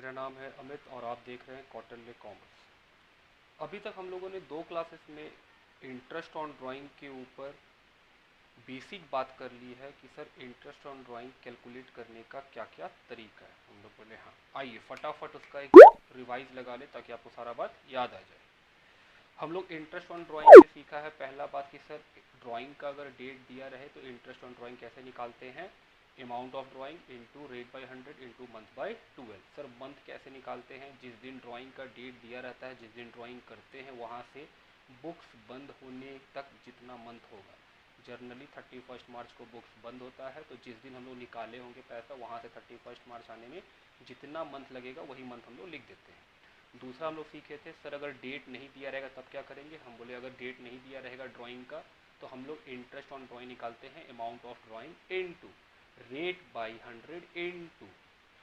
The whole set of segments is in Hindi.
मेरा नाम है अमित और आप देख रहे हैं क्वार्टरली कॉमर्स। अभी तक हम लोगों ने दो क्लासेस में इंटरेस्ट ऑन ड्राइंग के ऊपर बेसिक बात कर ली है कि sir interest on drawing calculate करने का क्या क्या तरीका है। हम लोग बोले हाँ आइए फटाफट उसका एक रिवाइज लगा ले ताकि आपको सारा बात याद आ जाए। हम लोग इंटरेस्ट ऑन ड्राइंग में सीखा है पहला बात कि सर ड्राइंग का अगर डेट दिया रहे तो इंटरेस्ट ऑन ड्राइंग कैसे निकालते हैं, amount of drawing into rate by 100 into month by 12। Sir month कैसे निकालते हैं, जिस दिन ड्राइंग का डेट दिया रहता है, जिस दिन ड्राइंग करते हैं वहाँ से बुक्स बंद होने तक जितना मंथ होगा। जर्नली 31 मार्च को बुक्स बंद होता है, तो जिस दिन हम लोग निकाले होंगे पैसा वहाँ से 31 मार्च आने में जितना मंथ लगेगा वही मंथ हम लोग लिख देते हैं। दूसरा हम लोग सीखे थे सर अगर डेट नहीं दिया रहेगा तब क्या करेंगे। हम बोले अगर डेट नहीं दिया रहेगा ड्राइंग का तो हम लोग इंटरेस्ट ऑन ड्राइंग निकालते हैं amount of drawing into rate by 100 into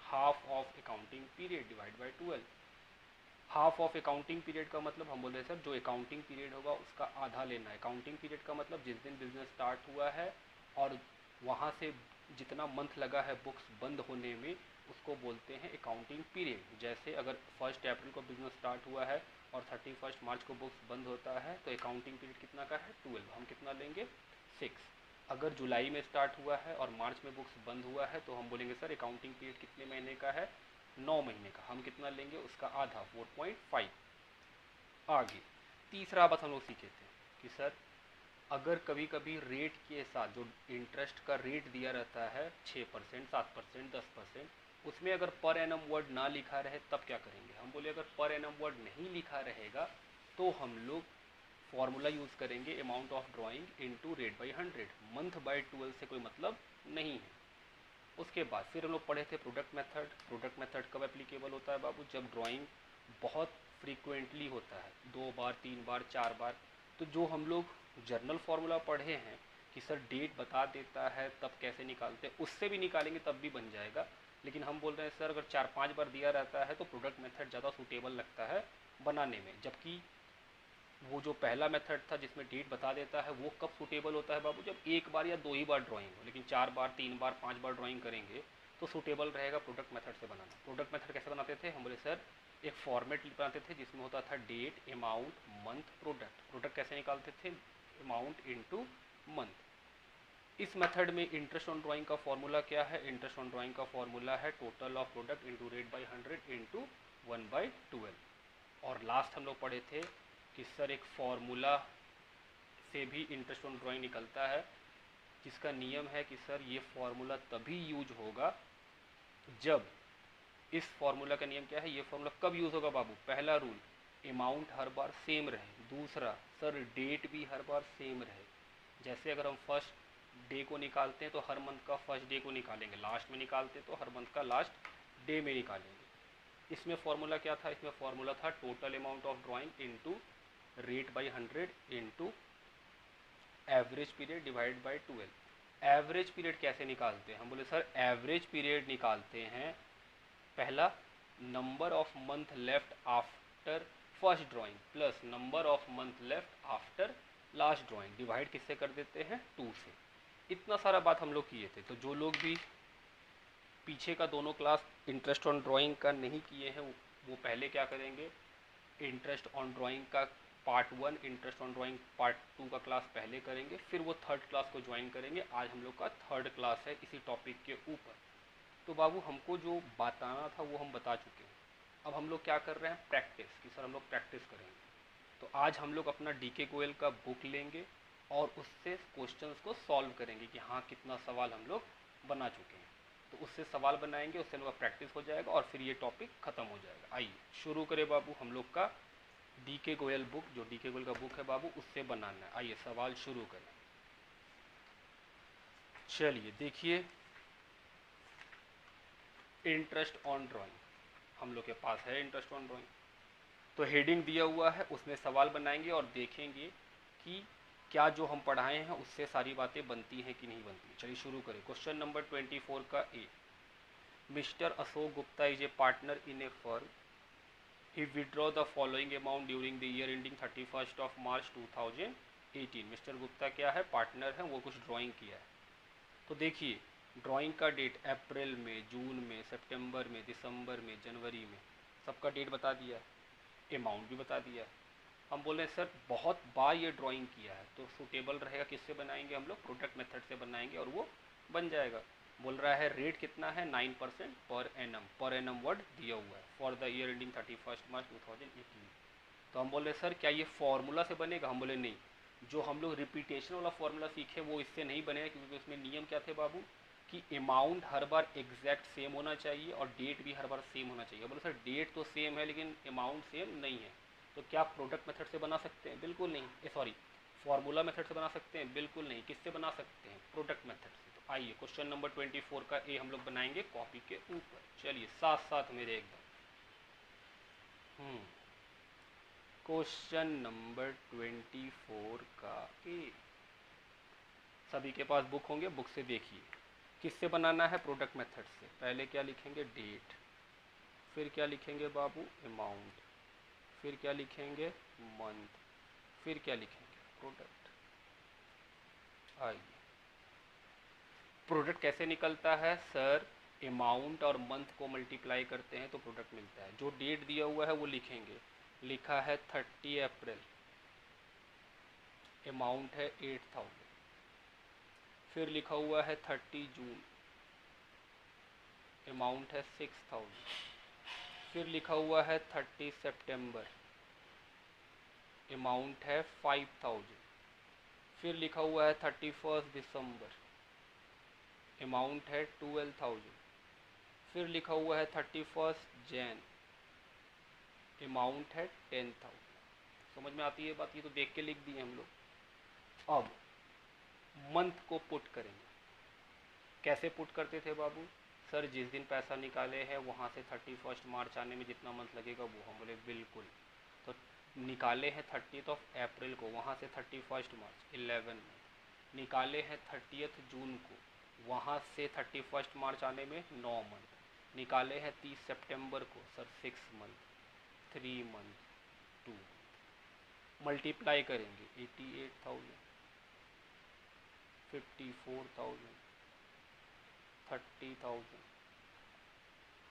half of accounting period divide by 12। Half of accounting period का मतलब हम बोल रहे हैं सर जो अकाउंटिंग पीरियड होगा उसका आधा लेना है। अकाउंटिंग पीरियड का मतलब जिस दिन बिजनेस स्टार्ट हुआ है और वहाँ से जितना मंथ लगा है बुक्स बंद होने में उसको बोलते हैं अकाउंटिंग पीरियड। जैसे अगर 1 अप्रैल को बिजनेस स्टार्ट हुआ है और 31 मार्च को बुक्स बंद होता है तो अकाउंटिंग पीरियड कितना का है 12, हम कितना लेंगे 6। अगर जुलाई में स्टार्ट हुआ है और मार्च में बुक्स बंद हुआ है तो हम बोलेंगे सर अकाउंटिंग पीरियड कितने महीने का है 9 महीने का, हम कितना लेंगे उसका आधा 4.5। आगे तीसरा बात हम लोग सीखे थे कि सर अगर कभी कभी रेट के साथ जो इंटरेस्ट का रेट दिया रहता है 6%, 7%, 10%, उसमें अगर पर एनम वर्ड ना लिखा रहे तब क्या करेंगे। हम बोले अगर पर एनम वर्ड नहीं लिखा रहेगा तो हम लोग फॉर्मूला यूज़ करेंगे amount of drawing into rate by 100। Month by 12 से कोई मतलब नहीं है। उसके बाद फिर हम लोग पढ़े थे प्रोडक्ट मेथड। प्रोडक्ट मेथड कब एप्लीकेबल होता है बाबू, जब ड्राइंग बहुत फ्रीक्वेंटली होता है, 2 बार 3 बार 4 बार। तो जो हम लोग जर्नल फार्मूला पढ़े हैं कि सर डेट बता देता है तब कैसे निकालते हैं, उससे भी निकालेंगे तब भी बन जाएगा। लेकिन हम बोल रहे हैं सर अगर 4-5 बार दिया रहता है तो प्रोडक्ट मेथड ज़्यादा सूटेबल लगता है बनाने में। जबकि वो जो पहला मेथड था जिसमें डेट बता देता है वो कब सूटेबल होता है बाबू, जब एक बार या 2 ही बार ड्राइंग हो। लेकिन 4 बार 3 बार 5 बार ड्राइंग करेंगे तो सूटेबल रहेगा प्रोडक्ट मेथड से बनाना। प्रोडक्ट मेथड कैसे बनाते थे, हम बोले सर एक फॉर्मेट बनाते थे जिसमें होता था date amount month product. Product कैसे निकालते थे, अमाउंट इनटू मंथ। इस मेथड में इंटरेस्ट ऑन ड्राइंग का फॉर्मूला क्या है, इंटरेस्ट ऑन ड्राइंग का फॉर्मूला है total of product into rate by 100 into 1/12। और लास्ट हम लोग पढ़े थे कि सर एक फॉर्मूला से भी इंटरेस्ट ऑन ड्राइंग निकलता है जिसका नियम है कि सर ये फॉर्मूला तभी यूज होगा जब, इस फॉर्मूला का नियम क्या है, ये फॉर्मूला कब यूज़ होगा बाबू। पहला रूल अमाउंट हर बार सेम रहे। दूसरा सर डेट भी हर बार सेम रहे। जैसे अगर हम फर्स्ट डे को निकालते हैं तो हर मंथ का फर्स्ट डे को निकालेंगे, लास्ट में निकालते हैं तो हर मंथ का लास्ट डे में निकालेंगे। इसमें फॉर्मूला क्या था, इसमें फॉर्मूला था total amount of drawing into rate by 100 into average period divide by 12। Average period कैसे निकालते हैं, हम बोले सर एवरेज पीरियड निकालते हैं पहला number of month left after first drawing plus number of month left after last drawing divide किससे कर देते हैं 2 से। इतना सारा बात हम लोग किए थे। तो जो लोग भी पीछे का दोनों क्लास इंटरेस्ट ऑन ड्राइंग का नहीं किए हैं वो पहले क्या करेंगे, इंटरेस्ट ऑन ड्राइंग का part 1, interest on drawing part 2 का क्लास पहले करेंगे, फिर वो थर्ड क्लास को ज्वाइन करेंगे। आज हम लोग का थर्ड क्लास है इसी टॉपिक के ऊपर। तो बाबू हमको जो बताना था वो हम बता चुके हैं। अब हम लोग क्या कर रहे हैं, प्रैक्टिस कि सर हम लोग प्रैक्टिस करेंगे। तो आज हम लोग अपना डीके गोयल का बुक लेंगे और उससे क्वेश्चंस को सॉल्व करेंगे कि हाँ कितना सवाल हम लोग बना चुके हैं। तो उससे सवाल बनाएंगे, उससे हम लोग का प्रैक्टिस हो जाएगा और फिर ये टॉपिक ख़त्म हो जाएगा। आइए शुरू करें बाबू हम लोग का डीके गोयल बुक, जो डीके गोयल का बुक है बाबू उससे बनाना है। आइए सवाल शुरू करें। चलिए देखिए, इंटरेस्ट ऑन ड्राइंग हम लोग के पास है। इंटरेस्ट ऑन ड्राइंग तो हेडिंग दिया हुआ है, उसमें सवाल बनाएंगे और देखेंगे कि क्या जो हम पढ़ाए हैं उससे सारी बातें बनती हैं कि नहीं बनती। चलिए शुरू करें। क्वेश्चन नंबर 24 का A, mister Ashok Gupta is a partner in a firm, he withdraw the following amount during the year ending 31 March 2018। Mister Gupta क्या है, पार्टनर है, वो कुछ ड्राइंग किया है। तो देखिए ड्राइंग का डेट अप्रैल में, जून में, सितंबर में, दिसंबर में, जनवरी में, सबका डेट बता दिया है, अमाउंट भी बता दिया है। हम बोल रहे हैं सर बहुत बार ये ड्राइंग किया है तो सूटेबल रहेगा, किससे बनाएंगे हम लोग, प्रोडक्ट मेथड से बनाएंगे और वो बन जाएगा। बोल रहा है रेट कितना है 9% पर एनम वर्ड दिया हुआ है for the year ending 31 March 2018। तो हम बोल रहे सर क्या ये फॉर्मूला से बनेगा, हम बोले नहीं, जो हम लोग रिपीटेशन वाला फॉर्मूला सीखे वो इससे नहीं बनेगा, क्योंकि उसमें नियम क्या थे बाबू कि अमाउंट हर बार एग्जैक्ट सेम होना चाहिए और डेट भी हर बार सेम होना चाहिए। बोले सर डेट तो सेम है लेकिन अमाउंट सेम नहीं है, तो क्या प्रोडक्ट मेथड से बना सकते हैं, बिल्कुल नहीं, सॉरी फॉर्मूला मेथड से बना सकते हैं, बिल्कुल नहीं, किससे बना सकते हैं, प्रोडक्ट मेथड से। तो आइए क्वेश्चन नंबर 24 का ए हम लोग बनाएंगे कॉपी के ऊपर, चलिए साथ साथ मेरे एकदम। क्वेश्चन नंबर 24 का ए, सभी के पास बुक होंगे, बुक से देखिए किससे बनाना है, प्रोडक्ट मेथड से। पहले क्या लिखेंगे डेट, फिर क्या लिखेंगे बाबू अमाउंट, फिर क्या लिखेंगे मंथ, फिर क्या लिखेंगे प्रोडक्ट। आइए प्रोडक्ट कैसे निकलता है सर, अमाउंट और मंथ को मल्टीप्लाई करते हैं तो प्रोडक्ट मिलता है। जो डेट दिया हुआ है वो लिखेंगे, लिखा है 30 अप्रैल, अमाउंट है 8000, फिर लिखा हुआ है 30 जून, अमाउंट है 6000, फिर लिखा हुआ है 30 सितंबर, अमाउंट है 5000, फिर लिखा हुआ है 31 दिसंबर, अमाउंट है 12000, फिर लिखा हुआ है 31 जैन, अमाउंट है 10,000। समझ में आती है बात, ये तो देख के लिख दिए हम लोग। अब मंथ को पुट करेंगे, कैसे पुट करते थे बाबू, सर जिस दिन पैसा निकाले हैं वहाँ से 31 मार्च आने में जितना मंथ लगेगा वो, हम बोले बिल्कुल। तो निकाले हैं 30 अप्रैल को, वहाँ से 31 मार्च 11 मंथ, निकाले हैं 30 जून को, वहाँ से 31 मार्च आने में 9 मंथ, निकाले हैं 30 सितंबर को sir 6 month, 3 month, 2 month, multiply करेंगे 88,000, 54,000, 30,000,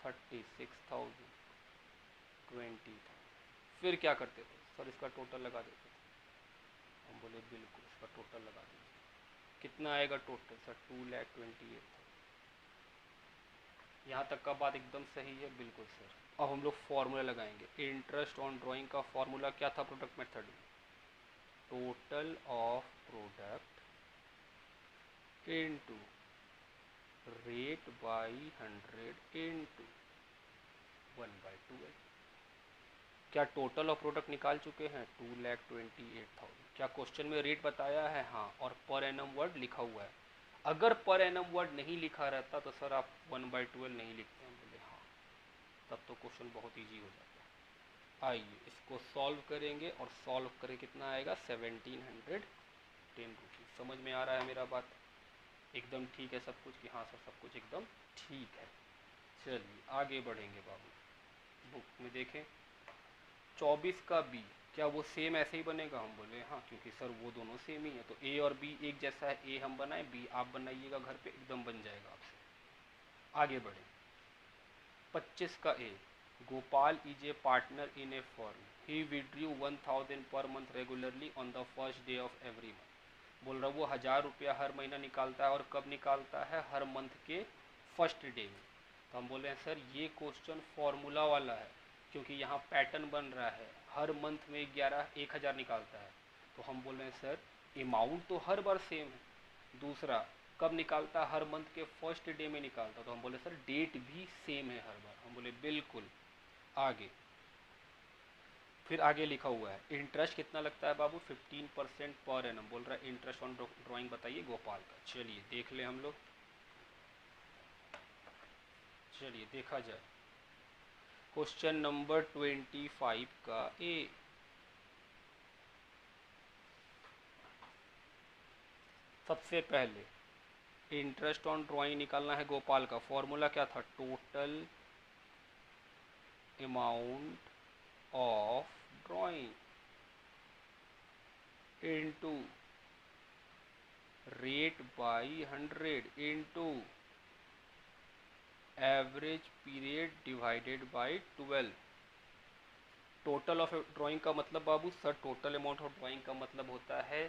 36,000, 20,000। फिर क्या करते थे सर, इसका टोटल लगा देते थे, हम बोले बिल्कुल इसका टोटल लगा दीजिए, कितना आएगा टोटल सर 2,28,000। यहाँ तक का बात एकदम सही है, बिल्कुल सर। अब हम लोग फॉर्मूला लगाएंगे, इंटरेस्ट ऑन ड्राइंग का फॉर्मूला क्या था प्रोडक्ट मेथड में, total of product into rate by 100 into 1/12। क्या टोटल ऑफ प्रोडक्ट निकाल चुके हैं 2,28,000। क्या क्वेश्चन में रेट बताया है, हाँ, और पर एनम वर्ड लिखा हुआ है। अगर पर एनम वर्ड नहीं लिखा रहता तो सर आप 1/12 नहीं लिखते हैं, बोले हाँ, तब तो क्वेश्चन बहुत ईजी हो जाता। आइए इसको सॉल्व करेंगे और सॉल्व करें कितना आएगा 1,710 रुपीज़। समझ में आ रहा है मेरा बात, एकदम ठीक है सब कुछ, कि हाँ सर सब कुछ एकदम ठीक है। चलिए आगे बढ़ेंगे बाबू, बुक में देखें 24 का बी, क्या वो सेम ऐसे ही बनेगा, हम बोले हाँ, क्योंकि सर वो दोनों सेम ही है, तो ए और बी एक जैसा है, ए हम बनाए बी आप बनाइएगा घर पे, एकदम बन जाएगा आपसे। आगे बढ़े 25 का A, Gopal is a partner in a firm, he withdrew 1,000 per month regularly on the first day of every month. बोल रहा वो 1,000 रुपया हर महीना निकालता है, और कब निकालता है, हर मंथ के फर्स्ट डे में। तो हम बोल रहे हैं सर ये क्वेश्चन फॉर्मूला वाला है, क्योंकि यहाँ पैटर्न बन रहा है, हर मंथ में 1,000 निकालता है। तो हम बोल रहे हैं सर अमाउंट तो हर बार सेम है, दूसरा कब निकालता है, हर मंथ के फर्स्ट डे में निकालता। तो हम बोले सर डेट भी सेम है हर बार, हम बोले बिल्कुल। आगे फिर आगे लिखा हुआ है इंटरेस्ट कितना लगता है बाबू 15% पर एनम। बोल रहा है इंटरेस्ट ऑन ड्राइंग बताइए गोपाल का। चलिए देख ले हम लोग, चलिए देखा जाए क्वेश्चन नंबर 25 का ए। सबसे पहले इंटरेस्ट ऑन ड्राइंग निकालना है गोपाल का, फॉर्मूला क्या था, total amount of drawing into rate by 100 into average period divided by 12। Total of drawing का मतलब बाबू sir, total amount of drawing का मतलब होता है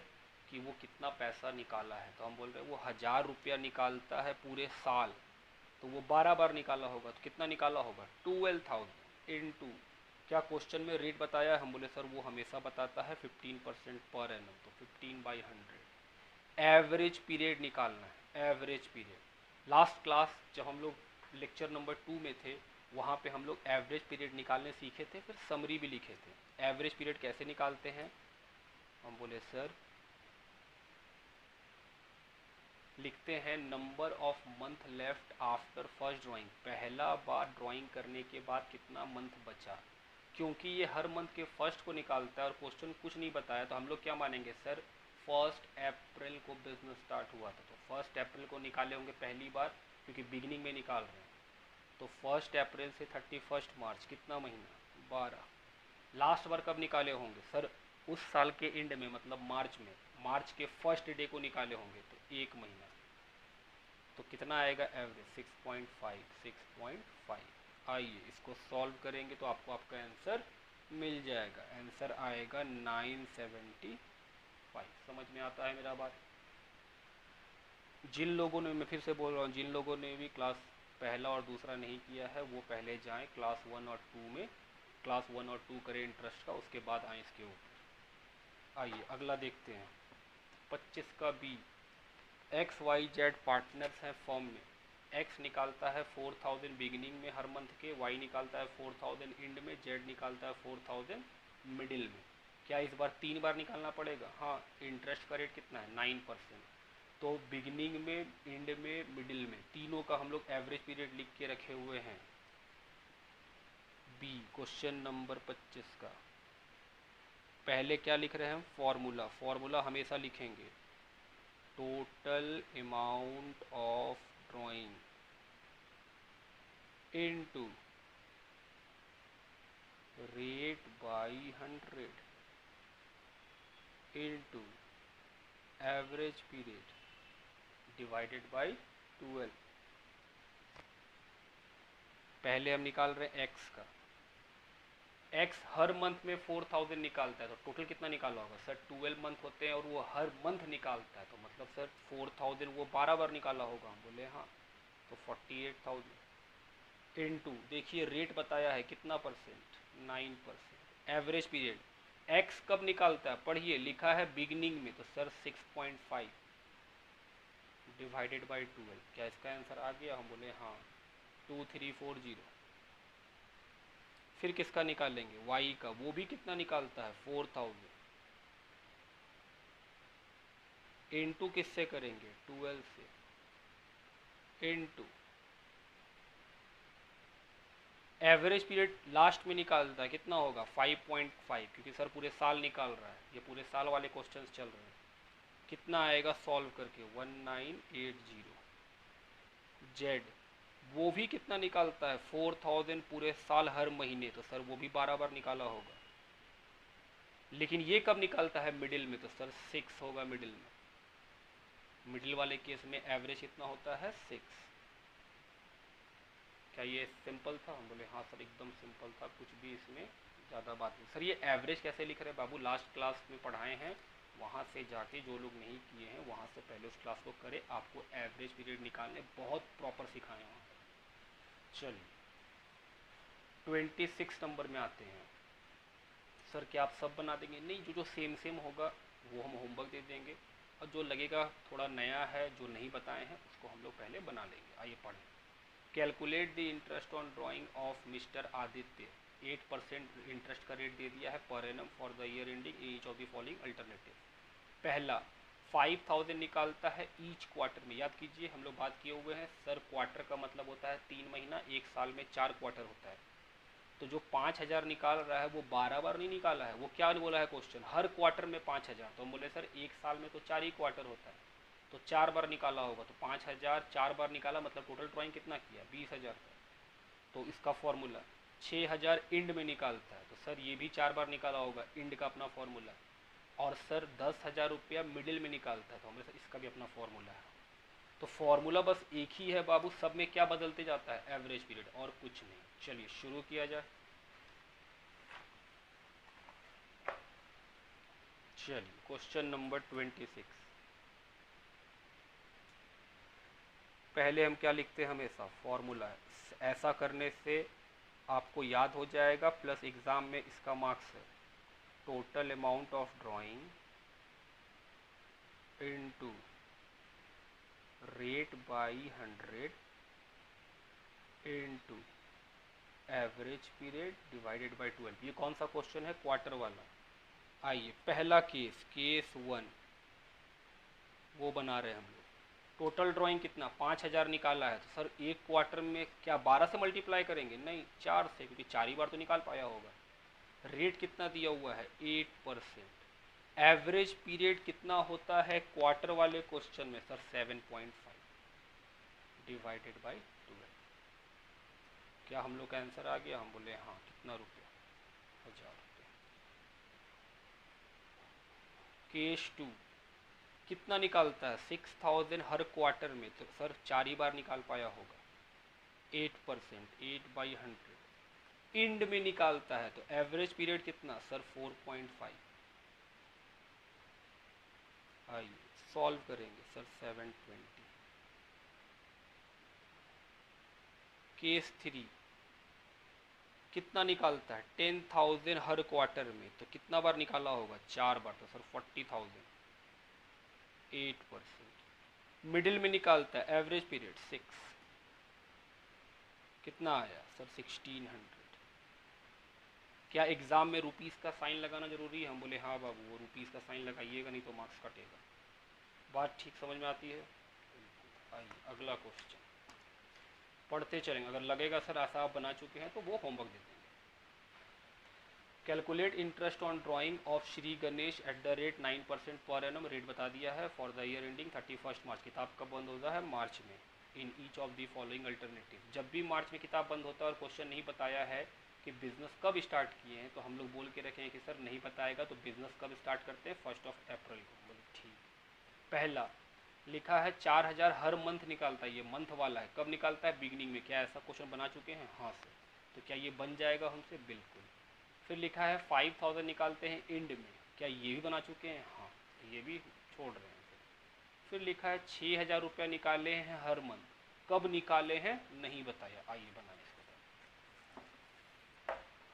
कि वो कितना पैसा निकाला है। तो हम बोल रहे हैं वो 1000 रुपया निकालता है पूरे साल, तो वो 12 बार निकाला होगा, तो कितना निकाला होगा 12,000 इंटू, क्या क्वेश्चन में रेट बताया है? हम बोले सर वो हमेशा बताता है 15% पर एनम, तो 15/100। एवरेज पीरियड निकालना है, एवरेज पीरियड। लास्ट क्लास जब हम लोग लेक्चर नंबर 2 में थे, वहाँ पे हम लोग एवरेज पीरियड निकालने सीखे थे, फिर समरी भी लिखे थे। एवरेज पीरियड कैसे निकालते हैं? हम बोले सर लिखते हैं number of month left after first drawing, पहला बार ड्राइंग करने के बाद कितना मंथ बचा। क्योंकि ये हर मंथ के फर्स्ट को निकालता है और क्वेश्चन कुछ नहीं बताया, तो हम लोग क्या मानेंगे सर 1 अप्रैल को बिजनेस स्टार्ट हुआ था, तो 1 अप्रैल को निकाले होंगे पहली बार, क्योंकि बिगिनिंग में निकाल रहे हैं। तो 1 अप्रैल से 31 मार्च कितना महीना 12। लास्ट बार कब निकाले होंगे सर? उस साल के एंड में, मतलब मार्च में, मार्च के फर्स्ट डे को निकाले होंगे, तो 1 महीना। तो कितना आएगा एवरेज 6.5, 6.5। आइए इसको सॉल्व करेंगे तो आपको आपका आंसर मिल जाएगा। आंसर आएगा 975। समझ में आता है मेरा बात? जिन लोगों ने, मैं फिर से बोल रहा हूँ, जिन लोगों ने भी क्लास पहला और दूसरा नहीं किया है वो पहले जाएं क्लास 1 और 2 में, क्लास 1 और 2 करें इंटरेस्ट का, उसके बाद आए इसके ऊपर। आइए अगला देखते हैं 25 का बी। XYZ पार्टनर्स हैं फॉर्म में। X निकालता है 4000 बिगिनिंग में हर मंथ के, Y निकालता है 4000 एंड में, Z निकालता है 4000 मिडिल में। क्या इस बार 3 बार निकालना पड़ेगा? हाँ। इंटरेस्ट का रेट कितना है 9%। तो बिगिनिंग में, एंड में, मिडिल में, तीनों का हम लोग एवरेज पीरियड लिख के रखे हुए हैं। बी क्वेश्चन नंबर 25 का पहले क्या लिख रहे हैं हम? फॉर्मूला। फॉर्मूला हमेशा लिखेंगे total amount of drawing into rate by 100 into average period divided by 12। पहले हम निकाल रहे हैं एक्स का। एक्स हर मंथ में 4000 निकालता है, तो टोटल कितना निकाला होगा सर? 12 मंथ होते हैं और वो हर मंथ निकालता है, तो मतलब सर 4000 वो 12 बार निकाला होगा। हम बोले हाँ, तो 48,000 इनटू, देखिए रेट बताया है कितना परसेंट? 9%। एवरेज पीरियड एक्स कब निकालता है? पढ़िए, लिखा है बिगिनिंग में, तो सर 6.5 डिवाइडेड बाई 12। क्या इसका आंसर आ गया? हम बोले हाँ, 2340। फिर किसका निकालेंगे? वाई का। वो भी कितना निकालता है? 4000। इनटू किससे करेंगे? 12 से। इनटू एवरेज पीरियड लास्ट में निकालता है, कितना होगा? 5.5, क्योंकि सर पूरे साल निकाल रहा है, ये पूरे साल वाले क्वेश्चंस चल रहे हैं। कितना आएगा सॉल्व करके? 1980। जेड वो भी कितना निकालता है? 4000 पूरे साल हर महीने, तो सर वो भी 12 बार निकाला होगा। लेकिन ये कब निकालता है? मिडिल में, तो सर 6 होगा मिडिल में। मिडिल वाले केस में एवरेज कितना होता है? 6। क्या ये सिंपल था? हम बोले हाँ सर एकदम सिंपल था, कुछ भी इसमें ज़्यादा बात नहीं। सर ये एवरेज कैसे लिख रहे हैं बाबू? लास्ट क्लास में पढ़ाए हैं, वहाँ से जाके जो लोग नहीं किए हैं वहाँ से पहले उस क्लास को करें, आपको एवरेज पीरियड निकालने बहुत प्रॉपर सिखाए वहाँ। चलिए 26 नंबर में आते हैं। सर क्या आप सब बना देंगे? नहीं, जो जो सेम सेम होगा वो हम होमवर्क दे देंगे, और जो लगेगा थोड़ा नया है, जो नहीं बताए हैं, उसको हम लोग पहले बना लेंगे। आइए पढ़ें। Calculate the interest on drying of mister Aditya. 8% interest का रेट दे दिया है per annum for the year ending each of the following alternative. पहला 5000 निकालता है ईच क्वार्टर में। याद कीजिए हम लोग बात किए हुए हैं सर, क्वार्टर का मतलब होता है 3 महीना, एक साल में 4 क्वार्टर होता है। तो जो 5000 निकाल रहा है वो 12 बार नहीं निकाला है, वो क्या बोला है क्वेश्चन? हर क्वार्टर में 5000। तो हम बोले सर एक साल में तो 4 ही क्वार्टर होता है, तो 4 बार निकाला होगा, तो 5000 4 बार निकाला, मतलब टोटल ड्राइंग कितना किया? 20,000 का। तो इसका फॉर्मूला 6000 इंड में निकालता है, तो सर ये भी 4 बार निकाला होगा, इंड का अपना फॉर्मूला। और सर 10,000 रुपया मिडिल में निकालता है, तो हमें सर इसका भी अपना फॉर्मूला है। तो फॉर्मूला बस एक ही है बाबू, सब में क्या बदलते जाता है, एवरेज पीरियड, और कुछ नहीं। चलिए शुरू किया जाए। चलिए क्वेश्चन नंबर 26। पहले हम क्या लिखते हैं, हमेशा फॉर्मूला है, ऐसा करने से आपको याद हो जाएगा, प्लस एग्जाम में इसका मार्क्स है। Total amount of drawing into rate by 100 into average period divided by 12। ये कौन सा क्वेश्चन है, क्वार्टर वाला। आइए पहला केस, केस 1 वो बना रहे हैं हम लोग। टोटल ड्राइंग कितना, 5000 निकाला है, तो सर एक क्वार्टर में क्या 12 से मल्टीप्लाई करेंगे, नहीं 4 से, क्योंकि 4 ही बार तो निकाल पाया होगा। रेट कितना दिया हुआ है, 8%। एवरेज पीरियड कितना होता है क्वार्टर वाले क्वेश्चन में, सर 7.5 डिवाइडेड बाई 12। क्या हम लोग का आंसर आ गया, हम बोले हाँ, कितना रुपया, 1000 रुपये। केस 2 कितना निकालता है, 6000 हर क्वार्टर में, तो सर 4 ही बार निकाल पाया होगा। 8%, 8/100 इंड में निकालता है, तो एवरेज पीरियड कितना, सर 4.5। आइए सॉल्व करेंगे, सर 720। केस 3 कितना निकालता है, 10,000 हर क्वार्टर में, तो कितना बार निकाला होगा, 4 बार, तो सर 40,000, 8%। मिडिल में निकालता है एवरेज पीरियड 6, कितना आया सर 1600। क्या एग्जाम में रुपीस का साइन लगाना जरूरी है, हम बोले हाँ बाबू, वो रुपीस का साइन लगाइएगा, नहीं तो मार्क्स कटेगा। बात ठीक समझ में आती है। आइए अगला क्वेश्चन पढ़ते चलेंगे, अगर लगेगा सर ऐसा आप बना चुके हैं तो वो होमवर्क दे देंगे। Calculate interest on drying of Shri Ganesh at the rate 9% per annum. Rate बता दिया है फॉर द ईयर एंडिंग 31 मार्च। किताब कब बंद होता है, मार्च में। In each of the following alternative. जब भी मार्च में किताब बंद होता है और क्वेश्चन नहीं बताया है कि बिजनेस कब स्टार्ट किए हैं, तो हम लोग बोल के रखें कि सर नहीं बताएगा तो बिजनेस कब स्टार्ट करते हैं, 1 अप्रैल को। बोले ठीक। पहला लिखा है 4000 हर मंथ निकालता है, ये मंथ वाला है, कब निकालता है, बिगनिंग में। क्या ऐसा क्वेश्चन बना चुके हैं, हाँ सर, तो क्या ये बन जाएगा हमसे, बिल्कुल। फिर लिखा है 5000 निकालते हैं एंड में, क्या ये भी बना चुके हैं, हाँ, ये भी छोड़ रहे हैं। फिर लिखा है 6000 रुपया निकाले हैं हर मंथ, कब निकाले हैं नहीं बताया। आइए बनाए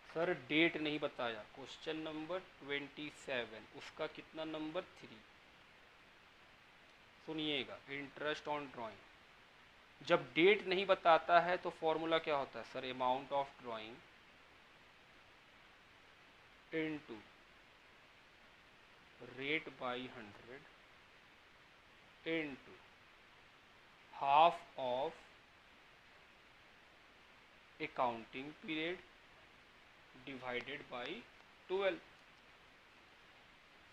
सर, डेट नहीं बताया। क्वेश्चन नंबर 27, उसका कितना नंबर 3। सुनिएगा, इंटरेस्ट ऑन ड्राइंग जब डेट नहीं बताता है तो फॉर्मूला क्या होता है, sir amount of drawing into rate by 100 into half of accounting period divided by 12।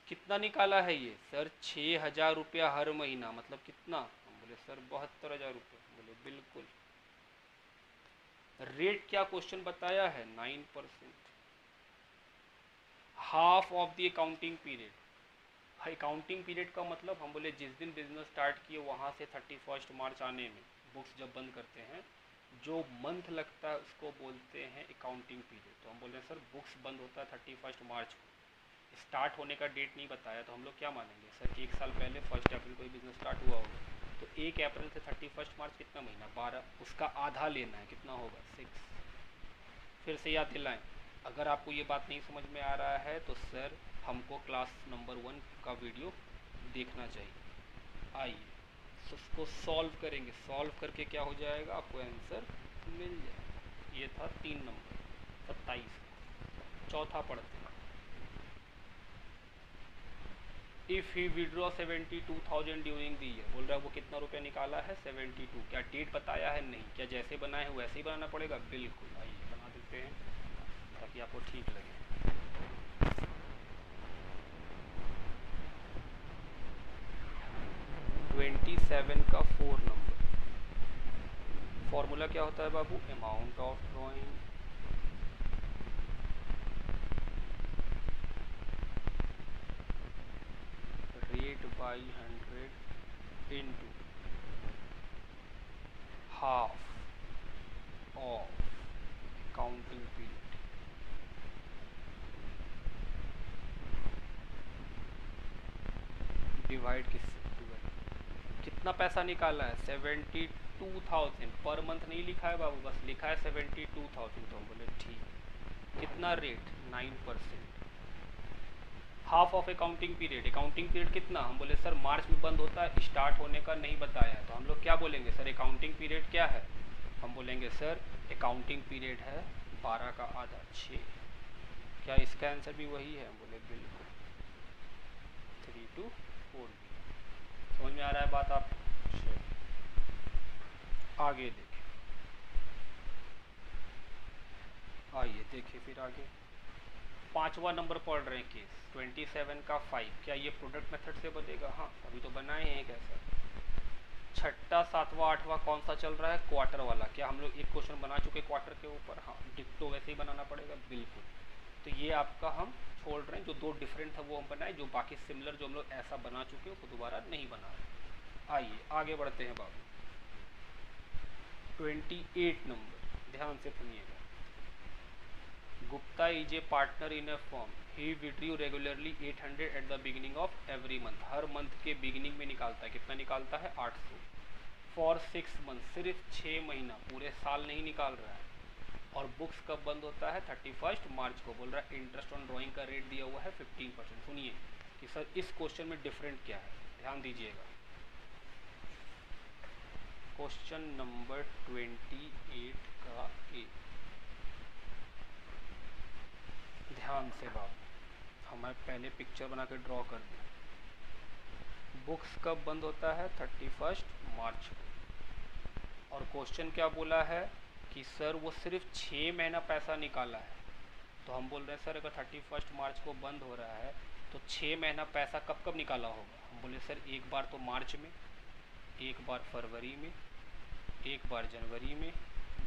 कितना निकाला है ये, सर 6000 रुपया हर महीना, मतलब कितना, हम बोले सर 72,000 रुपये। बोले बिल्कुल। रेट क्या क्वेश्चन बताया है, 9%। Half of the accounting period, accounting period का मतलब हम बोले जिस दिन बिजनेस स्टार्ट किए वहाँ से 31 मार्च आने में, बुक्स जब बंद करते हैं जो मंथ लगता है उसको बोलते हैं अकाउंटिंग पीरियड। तो हम बोल रहे हैं सर बुक्स बंद होता है 31 मार्च को, स्टार्ट होने का डेट नहीं बताया, तो हम लोग क्या मानेंगे, सर 1 साल पहले 1 अप्रैल को ही बिजनेस स्टार्ट हुआ होगा, तो 1 अप्रैल से 31 मार्च कितना महीना, 12, उसका आधा लेना है, कितना होगा 6। फिर से याद दिलाएं, अगर आपको ये बात नहीं समझ में आ रहा है तो सर हमको क्लास नंबर 1 का वीडियो देखना चाहिए। आइए उसको सॉल्व करेंगे, सॉल्व करके क्या हो जाएगा, आपको आंसर मिल जाएगा। ये था 3 नंबर 27। चौथा पढ़ते हैं। If he withdraw 72,000 during the year, बोल रहा है वो कितना रुपया निकाला है, 72। क्या डेट बताया है, नहीं। क्या जैसे बनाए हैं वैसे ही बनाना पड़ेगा, बिल्कुल। आइए बना देते हैं ताकि आपको ठीक लगे। 27 का 4 नंबर। फॉर्मूला क्या होता है बाबू, amount of drawing rate by 100 into divide किससे, 12। कितना पैसा निकाला है, 72,000 पर मंथ नहीं लिखा है बाबू, बस लिखा है 72,000। तो हम बोले ठीक। कितना rate, 9%। Half of accounting period, accounting period कितना, हम बोले सर मार्च में बंद होता है, स्टार्ट होने का नहीं बताया है। तो हम लोग क्या बोलेंगे सर, अकाउंटिंग पीरियड क्या है, हम बोलेंगे सर अकाउंटिंग पीरियड है 12 का आधा 6। क्या इसका आंसर भी वही है, हम बोले बिल्कुल 3 to 4। समझ में आ रहा है बात आप, आगे देखें, आइए देखिए फिर आगे। 5वां नंबर पढ़ रहे हैं केस 27 का 5। क्या ये प्रोडक्ट मेथड से बनेगा, हाँ अभी तो बनाए हैं एक ऐसा। 6ठा 7वां 8वां कौन सा चल रहा है, क्वार्टर वाला। क्या हम लोग एक क्वेश्चन बना चुके क्वार्टर के ऊपर, हाँ डिक्टो वैसे ही बनाना पड़ेगा बिल्कुल। तो ये आपका हम छोड़ रहे हैं, जो दो डिफरेंट था वो हम बनाए, जो बाकी सिमिलर जो हम लोग ऐसा बना चुके हैं उसको दोबारा नहीं बना रहे। आइए आगे बढ़ते हैं बाबू। 28 नंबर, ध्यान से सुनिएगा। Gupta is a partner in a firm, he withdrew regularly 800 at the beginning of every month. Her month के बिगिनिंग में निकालता है, कितना निकालता है, 800। फॉर 6 मंथ, सिर्फ 6 महीना, पूरे साल नहीं निकाल रहा है। और बुक्स कब बंद होता है, 31 मार्च को। बोल रहा है इंटरेस्ट ऑन ड्राइंग का रेट दिया हुआ है 15%। सुनिए कि सर इस क्वेश्चन में डिफरेंट क्या है, ध्यान दीजिएगा। क्वेश्चन नंबर 28 का ए, ध्यान से बात, हमें पहले पिक्चर बना के ड्रॉ कर दी। बुक्स कब बंद होता है, 31 मार्च को। और क्वेश्चन क्या बोला है कि सर वो सिर्फ 6 महीना पैसा निकाला है। तो हम बोल रहे हैं सर अगर 31 मार्च को बंद हो रहा है तो 6 महीना पैसा कब कब निकाला होगा। हम बोले सर एक बार तो मार्च में, एक बार फरवरी में, एक बार जनवरी में,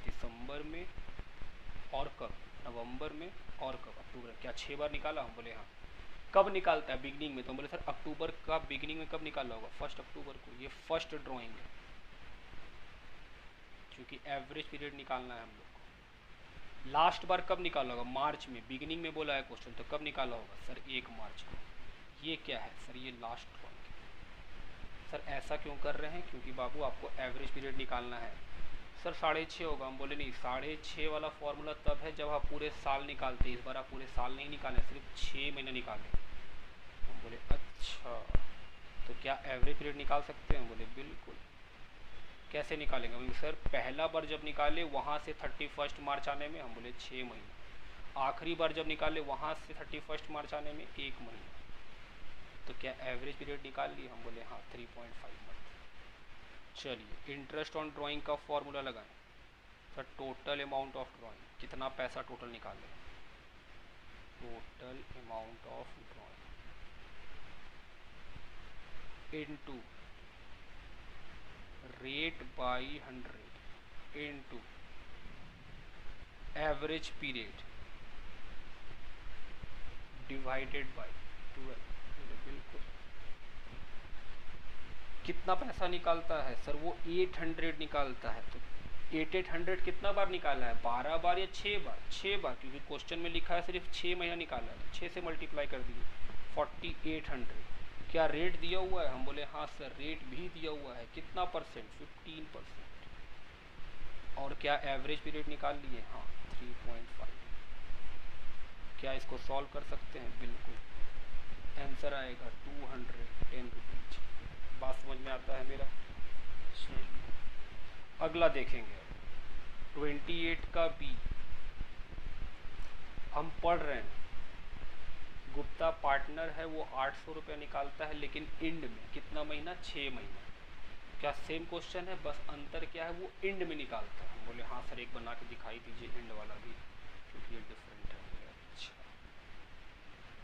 दिसंबर में, और कब, नवंबर में, और कब, अक्टूबर। क्या 6 बार निकाला, हम बोले हाँ। कब निकालता है, बिगनिंग में। तो हम बोले सर अक्टूबर का बिगनिंग में कब निकाला होगा, 1 अक्टूबर को। ये फर्स्ट ड्राइंग है, क्योंकि एवरेज पीरियड निकालना है हम लोग को। लास्ट बार कब निकाला होगा, मार्च में, बिगिनिंग में बोला है क्वेश्चन, तो कब निकाला होगा सर 1 मार्च को। ये क्या है सर, ये लास्ट ड्राइंग है। सर ऐसा क्यों कर रहे हैं, क्योंकि बाबू आपको एवरेज पीरियड निकालना है। सर 6.5 होगा, हम बोले नहीं, 6.5 वाला फॉर्मूला तब है जब आप पूरे साल निकालते हैं। इस बार आप पूरे साल नहीं निकालें, सिर्फ 6 महीने निकालें। हम बोले अच्छा, तो क्या एवरेज पीरियड निकाल सकते हैं, हम बोले बिल्कुल। कैसे निकालेंगे, हम सर पहला बार जब निकाले वहाँ से 31 मार्च आने में, हम बोले 6 महीना। आखिरी बार जब निकाले वहाँ से 31 मार्च आने में 1 महीना। तो क्या एवरेज पीरियड निकाल लिए, हम बोले हाँ 3.5 मंथ। चलिए इंटरेस्ट ऑन ड्राइंग का फॉर्मूला लगाएं। Sir total amount of drawing, कितना पैसा टोटल निकालें, total amount of drawing into rate by 100 into average period divided by 12। बिल्कुल। कितना पैसा निकालता है सर, वो 800 निकालता है। तो 800 कितना बार निकाला है, 12 बार या 6 बार, 6 बार, क्योंकि क्वेश्चन में लिखा है सिर्फ 6 महीना निकाला है। तो 6 से मल्टीप्लाई कर दिए, 4800। क्या रेट दिया हुआ है, हम बोले हाँ सर रेट भी दिया हुआ है। कितना परसेंट, 15%। और क्या एवरेज पीरियड निकाल लिए, हाँ 3.5। क्या इसको सॉल्व कर सकते हैं, बिल्कुल। आंसर आएगा 210 रुपीज। बात समझ में आता है मेरा। अगला देखेंगे 28 का बी। हम पढ़ रहे हैं गुप्ता पार्टनर है, वो 800 रुपये निकालता है, लेकिन एंड में कितना महीना, 6 महीना। क्या सेम क्वेश्चन है, बस अंतर क्या है, वो एंड में निकालता है। बोले हाँ सर एक बना के दिखाई दीजिए एंड वाला भी, क्योंकि ये डिफरेंट है। बोले अच्छा,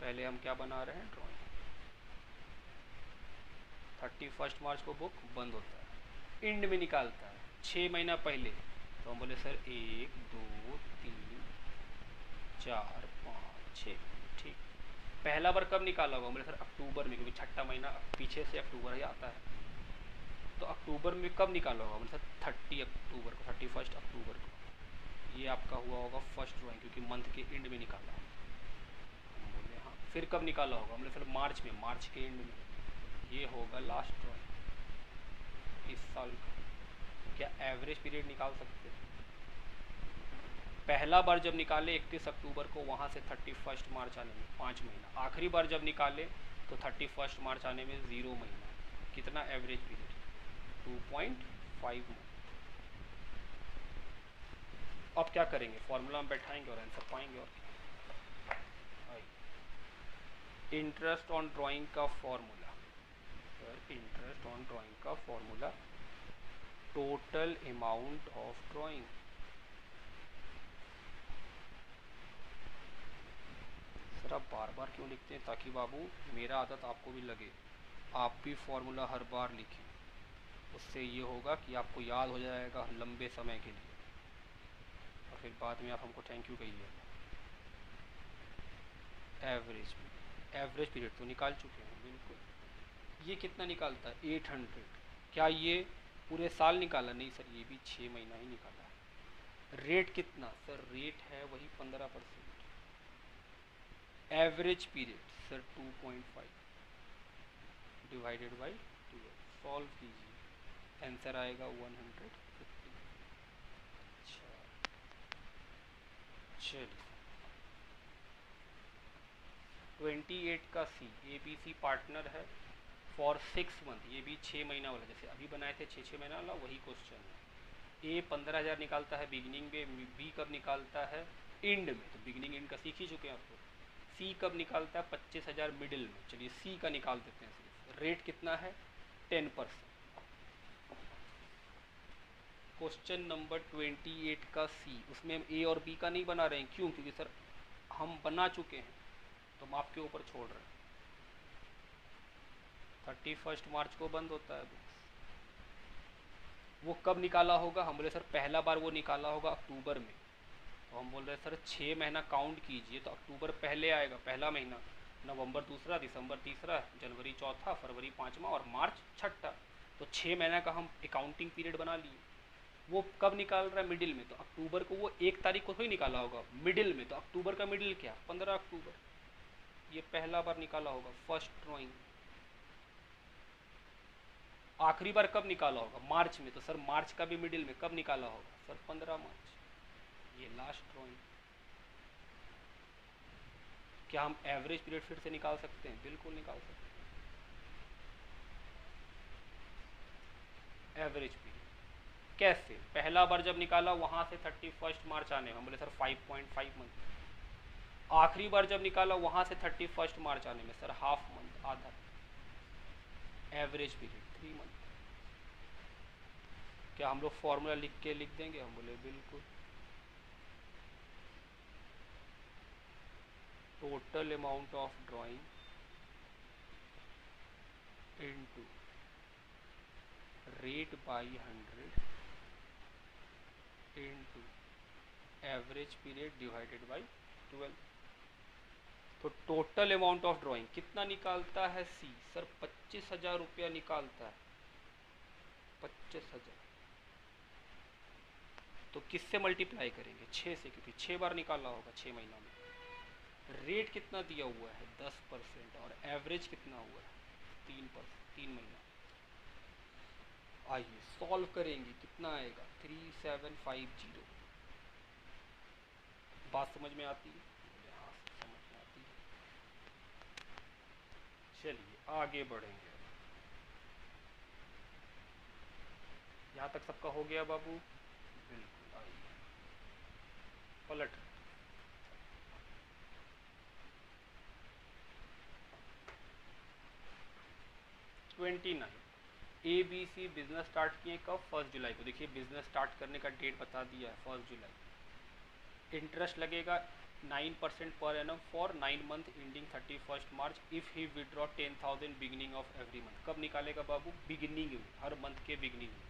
पहले हम क्या बना रहे हैं, ड्राइंग। 31 मार्च को बुक बंद होता है, एंड में निकालता है 6 महीना पहले। तो हम बोले सर 1 2 3 4 5 6, ठीक। पहला बार कब निकाला होगा, बोले सर अक्टूबर में, क्योंकि 6ठा महीना पीछे से अक्टूबर ही आता है। तो अक्टूबर में कब निकाला होगा, बोले सर 30 अक्टूबर को, 31 अक्टूबर को। ये आपका हुआ होगा फर्स्ट ड्राइंग, क्योंकि मंथ के एंड में निकाला। हम बोले हाँ। फिर कब निकाला होगा, बोले सर मार्च में, मार्च के एंड में। ये होगा लास्ट ड्रॉइंग इस साल का। क्या एवरेज पीरियड निकाल सकते हैं? पहला बार जब निकाले 31 अक्टूबर को, वहाँ से 31 मार्च आने में 5 महीना। आखिरी बार जब निकाले तो 31 मार्च आने में 0 महीना। कितना एवरेज पीरियड? 2.5 मंथ। अब क्या करेंगे, फॉर्मूला में बैठाएंगे और आंसर पाएंगे। और इंटरेस्ट ऑन ड्राइंग का फॉर्मूला, इंटरेस्ट ऑन ड्राइंग का formula total amount of drawing. Sir आप बार बार क्यों लिखते हैं? ताकि बाबू मेरा आदत आपको भी लगे, आप भी फॉर्मूला हर बार लिखें। उससे ये होगा कि आपको याद हो जाएगा लंबे समय के लिए, और फिर बाद में आप हमको थैंक यू कहिए। एवरेज पीरियड तो निकाल चुके हैं बिल्कुल। ये कितना निकालता है? 800। क्या ये पूरे साल निकाला? नहीं सर, ये भी 6 महीना ही निकाला है। रेट कितना? सर रेट है वही 15%। Average period sir 2.5 divided by 12। Solve कीजिए, आंसर आएगा 150। अच्छा चलिए, 28 का सी, ABC पार्टनर है फॉर 6 मंथ। ये भी 6 महीना वाला, जैसे अभी बनाए थे 6 महीना वाला, वही क्वेश्चन है। A 15,000 निकालता है बिगिनिंग में, B कब निकालता है? एंड में। तो बिगिनिंग एंड का सीख ही चुके हैं आपको। C कब निकालता है? 25,000 मिडिल में। चलिए C का निकाल देते हैं सिर्फ। रेट कितना है? 10%। क्वेश्चन नंबर 28 का C, उसमें हम A और B का नहीं बना रहे हैं। क्यों? क्योंकि सर हम बना चुके हैं, तो हम आपके ऊपर छोड़ रहे हैं। 31 मार्च को बंद होता है बुक्स। वो कब निकाला होगा? हम बोले सर पहला बार वो निकाला होगा अक्टूबर में। तो हम बोल रहे हैं सर 6 महीना काउंट कीजिए, तो अक्टूबर पहले आएगा, पहला महीना, नवंबर दूसरा, दिसंबर तीसरा, जनवरी चौथा, फरवरी पाँचवा और मार्च छठा। तो 6 महीना का हम अकाउंटिंग पीरियड बना लिए। वो कब निकाल रहा है? मिडिल में। तो अक्टूबर को वो 1 तारीख को थोड़ी निकाला होगा, मिडिल में। तो अक्टूबर का मिडिल क्या? 15 अक्टूबर। ये पहला बार निकाला होगा, फर्स्ट ड्राइंग। आखिरी बार कब निकाला होगा? मार्च में। तो सर मार्च का भी मिडिल में कब निकाला होगा? सर 15 मार्च। ये लास्ट ड्राइंग। क्या हम एवरेज पीरियड फिर से निकाल सकते हैं? बिल्कुल निकाल सकते हैं एवरेज पीरियड। कैसे? पहला बार जब निकाला वहां से 31 मार्च आने, हम बोले सर 5.5 मंथ। आखिरी बार जब निकाला वहां से 31 मार्च आने में, सर हाफ मंथ, आधा। Average period 3 month. क्या हम लोग फॉर्मूला लिख के लिख देंगे? हम बोले बिल्कुल। Total amount of drawing into rate by 100 into average period divided by 12। तो टोटल अमाउंट ऑफ ड्राइंग कितना निकालता है सी? सर 25,000 रुपया निकालता है। 25,000। तो किससे मल्टीप्लाई करेंगे? 6 से, क्योंकि 6 बार निकाला होगा 6 महीना में। रेट कितना दिया हुआ है? 10%। और एवरेज कितना हुआ है? 3%, 3 महीना। आइए सॉल्व करेंगे, कितना आएगा? 3750। बात समझ में आती है? हाँ समझ में आती है। चलिए आगे बढ़ेंगे। यहाँ तक सबका हो गया बाबू? बिल्कुल। आइए पलट 29। ABC बिजनेस स्टार्ट किए कब? 1 जुलाई को। देखिए बिजनेस स्टार्ट करने का डेट बता दिया है, 1 जुलाई। इंटरेस्ट लगेगा 9% per annum for 9 month ending 31 March if he withdraw 10,000 beginning of every month. कब निकालेगा बाबू? बिगिनिंग में, हर मंथ के बिगिनिंग में।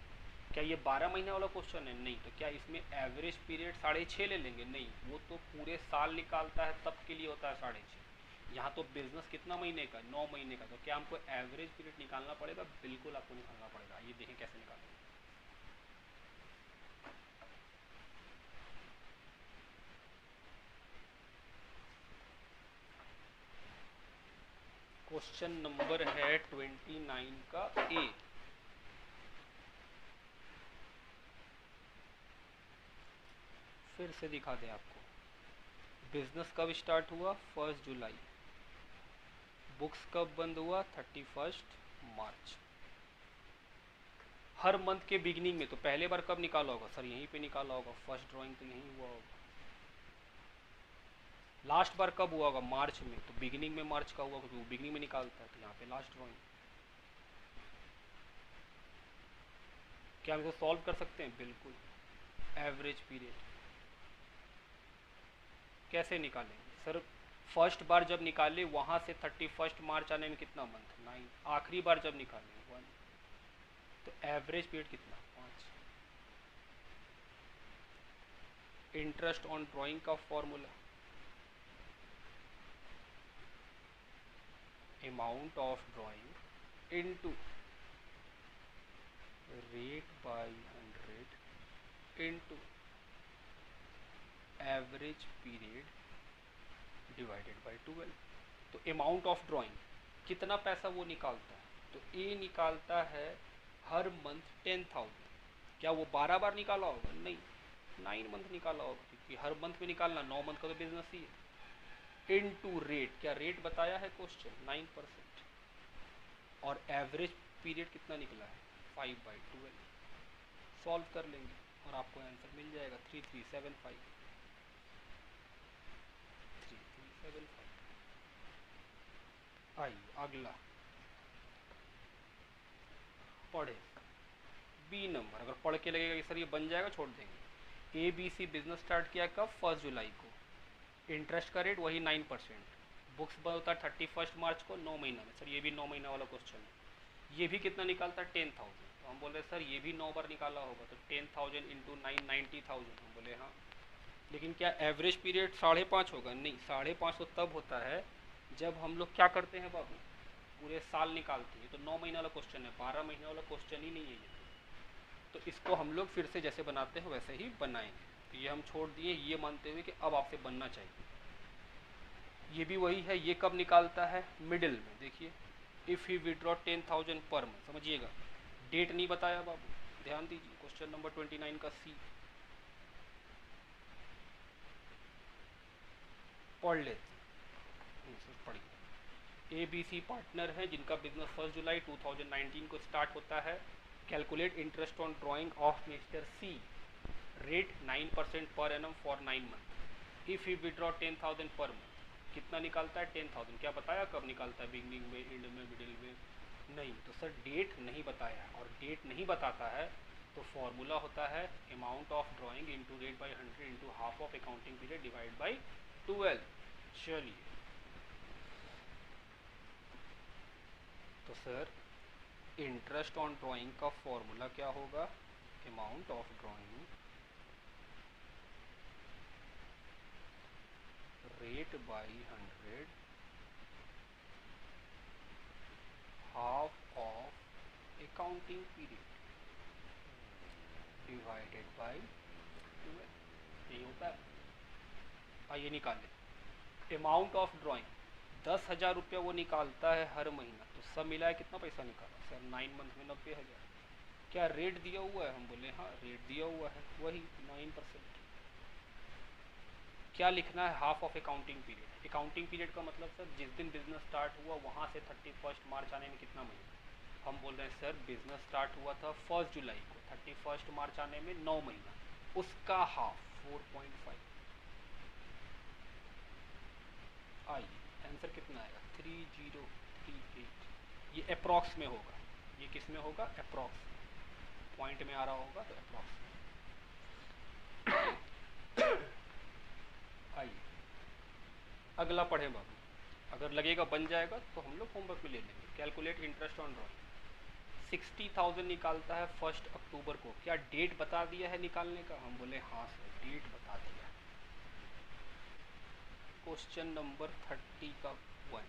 क्या ये 12 महीना वाला क्वेश्चन है? नहीं। तो क्या इसमें एवरेज पीरियड 6.5 ले लेंगे? नहीं, वो तो पूरे साल निकालता है, तब के लिए होता है 6.5। यहाँ तो बिजनेस कितना महीने का? 9 महीने का। तो क्या हमको एवरेज पीरियड निकालना पड़ेगा? बिल्कुल आपको निकालना पड़ेगा। ये देखें कैसे निकालेंगे। क्वेश्चन नंबर है 29 का ए। फिर से दिखा दें आपको, बिजनेस कब स्टार्ट हुआ 1 जुलाई, बुक्स कब बंद हुआ 31 मार्च। हर मंथ के बिगिनिंग में तो पहले बार कब निकाला होगा सर, यहीं पे निकाला होगा, फर्स्ट ड्राइंग तो यहीं हुआ होगा। लास्ट बार कब हुआ होगा मार्च में, तो बिगिनिंग में मार्च का हुआ क्योंकि वो बिगिनिंग में निकालता है, तो यहाँ पे लास्ट ड्राइंग। क्या हम इसको सॉल्व कर सकते हैं? बिल्कुल। एवरेज पीरियड कैसे निकालेंगे सर? फर्स्ट बार जब निकाले वहां से 31 मार्च आने में कितना मंथ 9, आखिरी बार जब निकाले 1, तो एवरेज पीरियड कितना 5। इंटरेस्ट ऑन ड्राइंग का formula amount of drawing into rate by 100 into average period divided by 12। तो अमाउंट ऑफ ड्राइंग कितना पैसा वो निकालता है, तो ए निकालता है हर मंथ 10,000। क्या वो 12 बार निकाला होगा? नहीं, 9 मंथ निकाला होगा, क्योंकि हर मंथ में निकालना, 9 मंथ का तो बिजनेस ही है। इनटू रेट, क्या रेट बताया है क्वेश्चन 9%, और एवरेज पीरियड कितना निकला है 5/12। सॉल्व कर लेंगे और आपको आंसर मिल जाएगा 3375। 3375। आइए अगला पढ़े। बी नंबर, अगर पढ़ के लगेगा कि सर ये बन जाएगा छोड़ देंगे। ABC बिजनेस स्टार्ट किया कब 1 जुलाई को, इंटरेस्ट का रेट वही 9%, बुक्स बंद होता है 31 मार्च को, 9 महीना में। सर ये भी 9 महीना वाला क्वेश्चन है। ये भी कितना निकालता है 10,000, तो हम बोले सर ये भी 9 बार निकाला होगा, तो 10,000 इंटू 9 90,000। हम बोले हाँ, लेकिन क्या एवरेज पीरियड 5.5 होगा? नहीं, 5.5 तो तब होता है जब हम लोग क्या करते हैं बाबू, पूरे साल निकालते हैं। तो 9 महीना वाला क्वेश्चन है, 12 महीना वाला क्वेश्चन ही नहीं है ये। तो इसको हम लोग फिर से जैसे बनाते हैं वैसे ही बनाएंगे। तो ये हम छोड़ दिए ये मानते हुए कि अब आपसे बनना चाहिए। ये भी वही है, ये कब निकालता है मिडिल में, देखिए if he withdraw 10,000 per month. समझिएगा, डेट नहीं बताया बाबू, ध्यान दीजिए। क्वेश्चन नंबर 29 का सी पढ़ लेते पढ़िए। ABC पार्टनर है जिनका बिजनेस 1 जुलाई 2019 को स्टार्ट होता है। Calculate interest on drying of mister C, rate 9% per annum for 9 month. If he withdraw 10,000 per month, कितना निकालता है 10,000। क्या बताया कब निकालता है, बिगनिंग में, एंड में, मिडिल में? नहीं। तो सर डेट नहीं बताया, और डेट नहीं बताता है तो फॉर्मूला होता है amount of drawing into rate by 100 into half of accounting period divide by 12। चलिए, तो सर इंटरेस्ट ऑन ड्राइंग का फॉर्मूला क्या होगा, amount of drawing rate by 100 half of accounting period divided by 12। यही होता है। आइए निकालें। अमाउंट ऑफ ड्राइंग 10,000 रुपया वो निकालता है हर महीना, तो सब मिला है कितना पैसा निकाला सर 9 मंथ में 90,000। क्या रेट दिया हुआ है? हम बोले हाँ रेट दिया हुआ है, वही 9%। क्या लिखना है, half of accounting period. Accounting period का मतलब सर जिस दिन बिजनेस स्टार्ट हुआ वहाँ से 31 मार्च आने में कितना महीना। हम बोल रहे हैं सर बिजनेस स्टार्ट हुआ था 1 जुलाई को, 31 मार्च आने में 9 महीना, उसका हाफ 4.5। आइए आंसर कितना आएगा 3038। ये अप्रॉक्स में होगा, ये किस में होगा, अप्रॉक्स, पॉइंट में आ रहा होगा तो अप्रॉक्स। आइए अगला पढ़ें बाबू, अगर लगेगा बन जाएगा तो हम लोग होमवर्क में ले लेंगे। कैलकुलेट इंटरेस्ट ऑन ड्राइंग 60,000 निकालता है 1 अक्टूबर को, क्या डेट बता दिया है निकालने का? हम बोले हाँ सर डेट बता दिया। क्वेश्चन नंबर 30 का 1,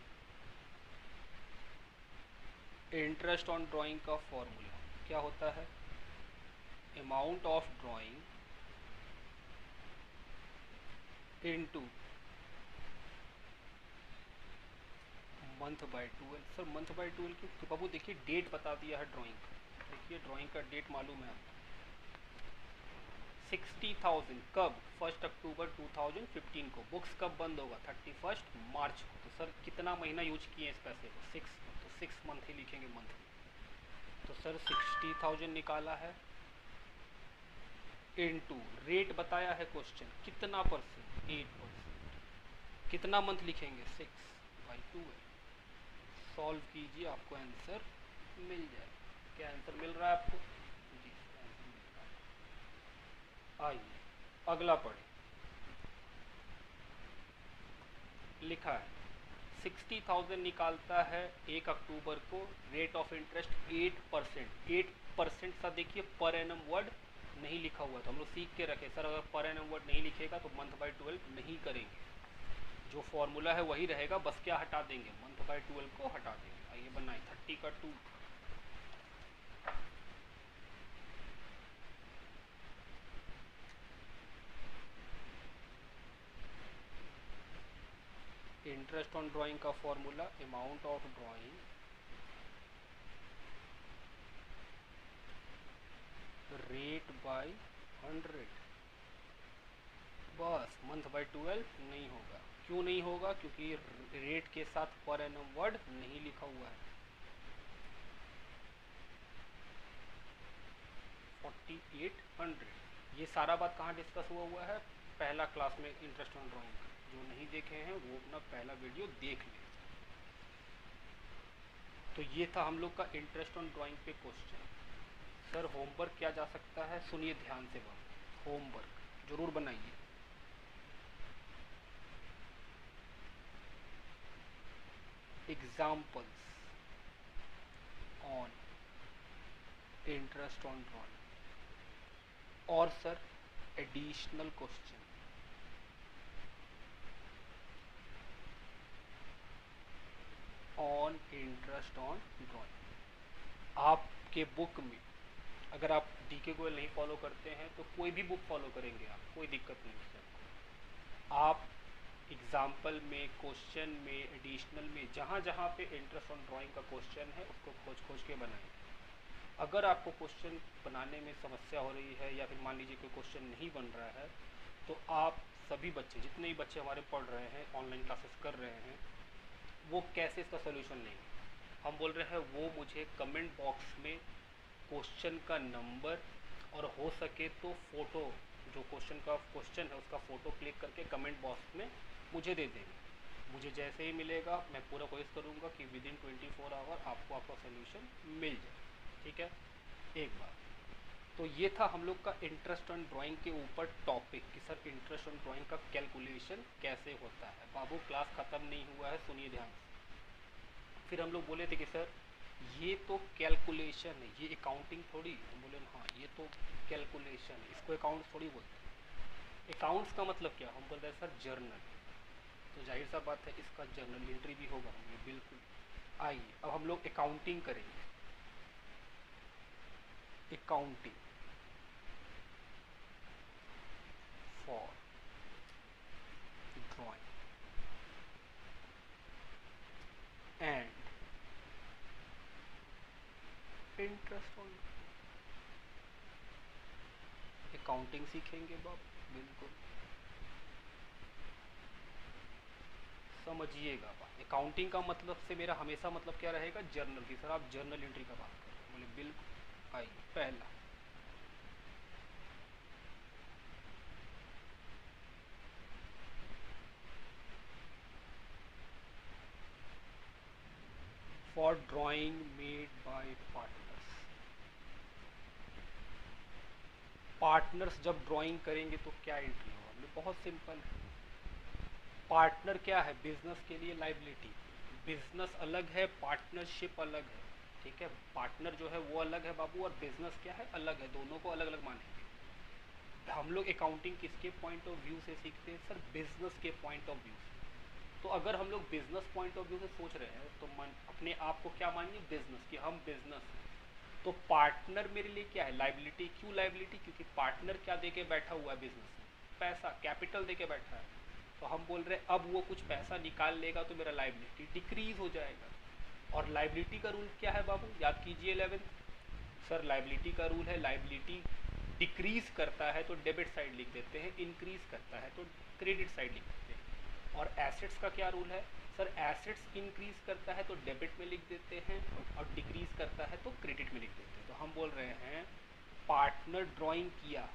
इंटरेस्ट ऑन ड्राइंग का फॉर्मूला क्या होता है, amount of drawing into month by 12। Sir month by 12 क्यों? तो बाबू देखिए डेट बता दिया है ड्राइंग का, देखिए ड्राइंग का डेट मालूम है आपको 60,000 कब? 1 अक्टूबर 2015 को। बुक्स कब बंद होगा? 31 मार्च को। तो सर कितना महीना यूज किए इस पैसे को? 6, तो 6 मंथ ही लिखेंगे मंथ में। तो सर 60,000 निकाला है इनटू रेट बताया है क्वेश्चन कितना परसेंट? 8%। कितना मंथ लिखेंगे? 6/12। सॉल्व कीजिए आपको आंसर मिल जाएगा। क्या आंसर मिल रहा है आपको? जी आंसर मिल रहा है। आइए अगला पढ़े। लिखा है 60,000 निकालता है 1 अक्टूबर को, रेट ऑफ इंटरेस्ट 8%। 8% सा देखिए पर एनम वर्ड नहीं लिखा हुआ, तो हम लोग सीख के रखे सर अगर पर एनम वर्ड नहीं लिखेगा तो मंथ बाय 12 नहीं करेंगे। जो फॉर्मूला है वही रहेगा, बस क्या हटा देंगे? मंथ बाय 12 को हटा देंगे। आइए बनाए 30 का 2। इंटरेस्ट ऑन ड्राइंग का formula amount of drawing rate by 100। बस मंथ बाय 12 नहीं होगा। क्यों नहीं होगा? क्योंकि रेट के साथ पर एनम वर्ड नहीं लिखा हुआ है। 4800। ये सारा बात कहाँ डिस्कस हुआ है? पहला क्लास में इंटरेस्ट ऑन ड्राइंग का। जो नहीं देखे हैं वो अपना पहला वीडियो देख लें। तो ये था हम लोग का इंटरेस्ट ऑन ड्राइंग पे क्वेश्चन। सर होमवर्क क्या जा सकता है? सुनिए ध्यान से बात। होमवर्क जरूर बनाइए। Examples on interest on drawing और sir additional question on interest on drawing. आपके बुक में अगर आप डीके गोयल नहीं फॉलो करते हैं तो कोई भी बुक फॉलो करेंगे आप, कोई दिक्कत नहीं है आपको। आप एग्जाम्पल में, क्वेश्चन में, एडिशनल में, जहाँ जहाँ पे इंटरेस्ट ऑन ड्राइंग का क्वेश्चन है उसको खोज खोज के बनाएंगे। अगर आपको क्वेश्चन बनाने में समस्या हो रही है या फिर मान लीजिए कोई क्वेश्चन नहीं बन रहा है तो आप सभी बच्चे, जितने भी बच्चे हमारे पढ़ रहे हैं, ऑनलाइन क्लासेस कर रहे हैं, वो कैसे इसका सोल्यूशन लेंगे? हम बोल रहे हैं वो मुझे कमेंट बॉक्स में क्वेश्चन का नंबर और हो सके तो फ़ोटो, जो क्वेश्चन है उसका फ़ोटो क्लिक करके कमेंट बॉक्स में मुझे दे देंगे। मुझे जैसे ही मिलेगा मैं पूरा कोशिश करूँगा कि विद इन 24 आवर आपको आपका सोल्यूशन मिल जाए। ठीक है, एक बार तो ये था हम लोग का इंटरेस्ट ऑन ड्राइंग के ऊपर टॉपिक कि सर इंटरेस्ट ऑन ड्राइंग का कैलकुलेशन कैसे होता है। बाबू क्लास ख़त्म नहीं हुआ है, सुनिए ध्यान से। फिर हम लोग बोले थे कि सर ये तो कैलकुलेशन है, ये अकाउंटिंग थोड़ी। हम बोले हाँ ये तो कैलकुलेशन है, इसको अकाउंट्स थोड़ी बोलते हैं। अकाउंट्स का मतलब क्या? हम बोल रहे हैं सर जर्नल। तो जाहिर सा बात है इसका जर्नल एंट्री भी होगा। ये बिल्कुल। आइए अब हम लोग अकाउंटिंग करेंगे। Accounting for drawing and interest on accounting सीखेंगे बाप, बिल्कुल समझिएगा बात। अकाउंटिंग का मतलब से मेरा हमेशा मतलब क्या रहेगा? जर्नल की। सर आप जर्नल एंट्री का बात कर रहे हैं? बोले बिल्कुल। आइए पहला for drawing made by partners. Partners जब ड्राइंग करेंगे तो क्या एंट्री होगा? बहुत सिंपल है। पार्टनर क्या है? बिजनेस के लिए लाइबिलिटी। बिजनेस अलग है, पार्टनरशिप अलग है। ठीक है, पार्टनर जो है वो अलग है बाबू, और बिजनेस क्या है? अलग है। दोनों को अलग अलग मानेंगे। हम लोग अकाउंटिंग किसके पॉइंट ऑफ व्यू से सीखते हैं? सर बिजनेस के पॉइंट ऑफ व्यू से। तो अगर हम लोग बिजनेस पॉइंट ऑफ व्यू से सोच रहे हैं तो अपने आप को क्या मानिए? बिजनेस, कि हम बिजनेस हैं। तो पार्टनर मेरे लिए क्या है? लाइबिलिटी। क्यों लाइबिलिटी? क्योंकि पार्टनर क्या दे के बैठा हुआ है बिजनेस में? पैसा, कैपिटल दे के बैठा है। तो हम बोल रहे हैं अब वो कुछ पैसा निकाल लेगा तो मेरा लाइबिलिटी डिक्रीज हो जाएगा। और लाइबिलिटी का रूल क्या है बाबू, याद कीजिए 11th। सर लाइबिलिटी का रूल है, लाइबिलिटी डिक्रीज करता है तो डेबिट साइड लिख देते हैं, इंक्रीज करता है तो क्रेडिट साइड लिख देते हैं। और एसेट्स का क्या रूल है, सर एसेट्स इंक्रीज करता है तो डेबिट में लिख देते हैं और डिक्रीज करता है तो क्रेडिट में लिख देते हैं। तो हम बोल रहे हैं पार्टनर ड्राइंग किया